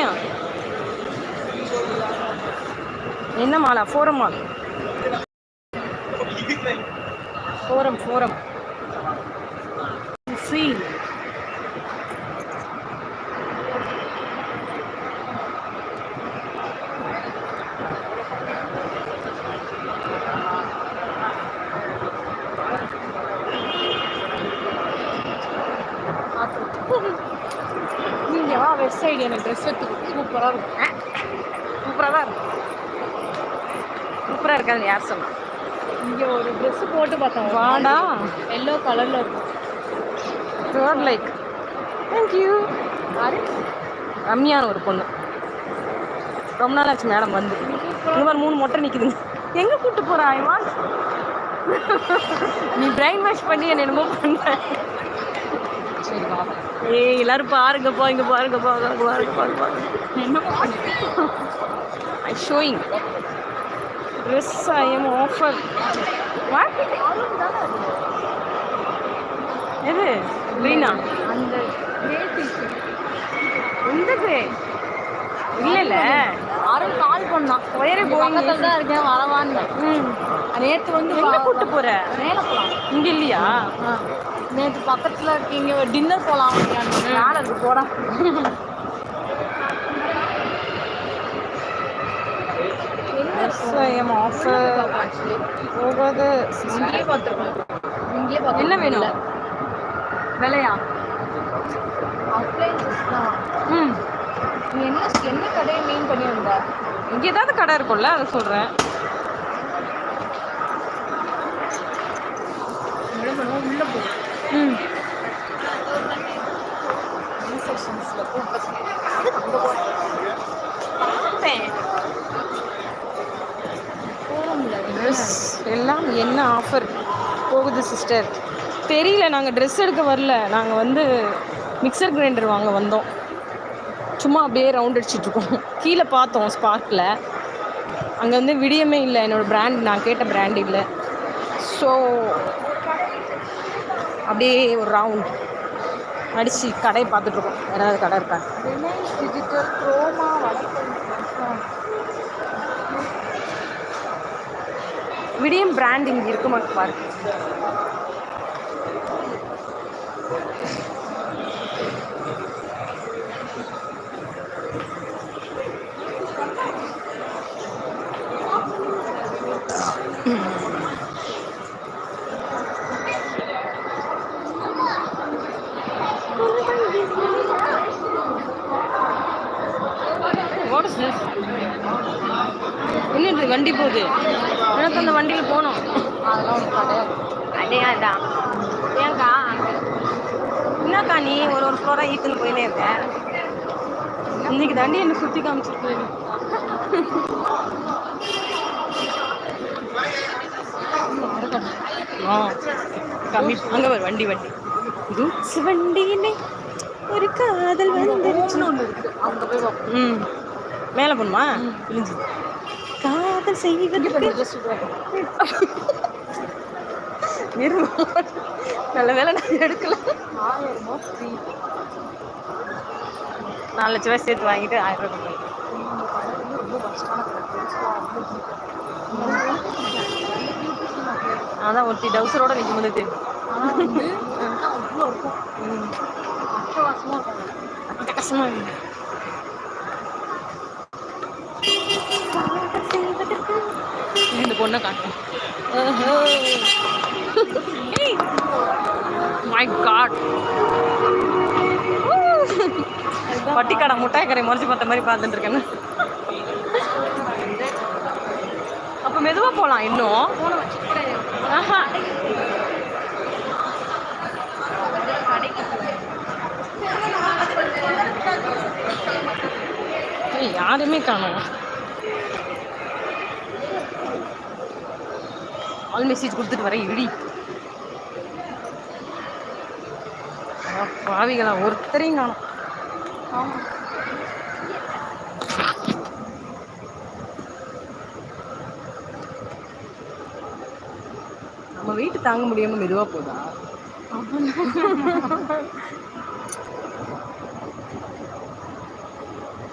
உண்மையா என்ன Mala? Forum mall. Forum feel. நீங்கள் வா வெஸ்ட் சைடு, எனக்கு ட்ரெஸ் எடுத்து சூப்பராக இருக்கும். சூப்பராக தான் இருக்கும். சூப்பராக இருக்காது யார் சொன்னா? இங்கே ஒரு ட்ரெஸ்ஸு போட்டு பார்த்தோம். வாடா, எல்லோ கலரில் இருக்கும். Third like. தேங்க்யூ. யாரு? ரம்யான்னு ஒரு பொண்ணு. ரொம்ப நாள் ஆச்சு மேடம் வந்து. இந்த மாதிரி 3 மொட்டை நிற்குதுங்க. எங்கே கூப்பிட்டு போகிறா? நீ பிரைன் வாஷ் பண்ணி என்ன என்னமோ பண்ண. சரி வா. ஏய் எல்லாரும் பாருங்கப்பா, இங்கே பாருங்கப்பா, பாருங்க. என்னமோ பண்ணி I showing dress. I am offer. What? எது க்ரீனா? அந்த கிரே டீஷர்ட். எந்த கிரே? இல்லைல்ல, யாரும் கால் பண்ணான். ஒயரே பக்கத்தில் தான் இருக்கேன், வரவான்னு. நேற்று வந்து எங்கே கூப்பிட்டு போகிற? மேலே போகலாம். இங்கே இல்லையா? நேற்று பக்கத்தில் இருக்கீங்க, டின்னர் போகலாம். யார் அதுக்கு போடா? ஆஃபர் போகாது. இங்கேயே பார்த்துருக்கோம். என்ன வேணும்? விலையா? அப்ளைன்சஸ் தான். நீ என்ன கடையை மீன் பண்ணி வந்த? இங்கே ஏதாவது கடை இருக்கும்ல, அதை சொல்கிறேன். உள்ளே போ. எல்லாம் என்ன ஆஃபர் போகுது சிஸ்டர்? தெரியல, நாங்கள் ட்ரெஸ் எடுக்க வரல. நாங்கள் வந்து மிக்சர் கிரைண்டர் வாங்க வந்தோம். சும்மா அப்படியே ரவுண்ட் அடிச்சிட்ருக்கோம். கீழே பார்த்தோம் ஸ்பார்க்கில். அங்கே வந்து விடியமே இல்லை. என்னோடய பிராண்ட், நான் கேட்ட பிராண்ட் இல்லை. ஸோ அப்படியே ஒரு ரவுண்ட் அடித்து கடையை பார்த்துட்ருக்கோம். யாராவது கடை இருக்கா? டிஜிட்டல் க்ரோமா விடியம் பிராண்ட் இங்கே இருக்குமா பாரு. What is this? என்ன வண்டி போகுது? எனக்கு அந்த வண்டியில் போகணும். அதெல்லாம் ஒரு கடையாக அடையாதா? ஏங்கா என்னக்கா நீ ஒரு ஃப்ளோராக ஈத்துன்னு போயினே இருக்க? இன்னைக்கு தாண்டி என்னை சுற்றி காமிச்சிருக்கேன். கம்மி அங்கே ஒரு வண்டி குட்ஸ் வண்டியிலே ஒரு காதல் வந்துருச்சு. அங்கே போய் பார்ப்போம். மேலே போகணுமா? இழிஞ்சு காதல் செய்வது நல்ல வேலை நான் எடுக்கல. 4 லட்ச ரூபாய் சேர்த்து வாங்கிட்டு 1000 ரூபாய். அதான் ஒருத்தி டவுசரோட நிற்கும் போது தெரியும். அட்டகாசமா இந்த பொண்ணை காட்டும். மை காட், பட்டிக்காடை முட்டாய் கரை முறைச்சி பார்த்த மாதிரி பார்த்துட்டு இருக்கேன்னு. அப்போ மெதுவாக போகலாம் இன்னும். ஆஹா, யாருமே காணோம். ஆல் மெசேஜ் கொடுத்துட்டு வர இடி பாவிகளா, ஒருத்தரையும் காணோம். நம்ம வீட்டு தாங்க முடியாம மெதுவா போதா?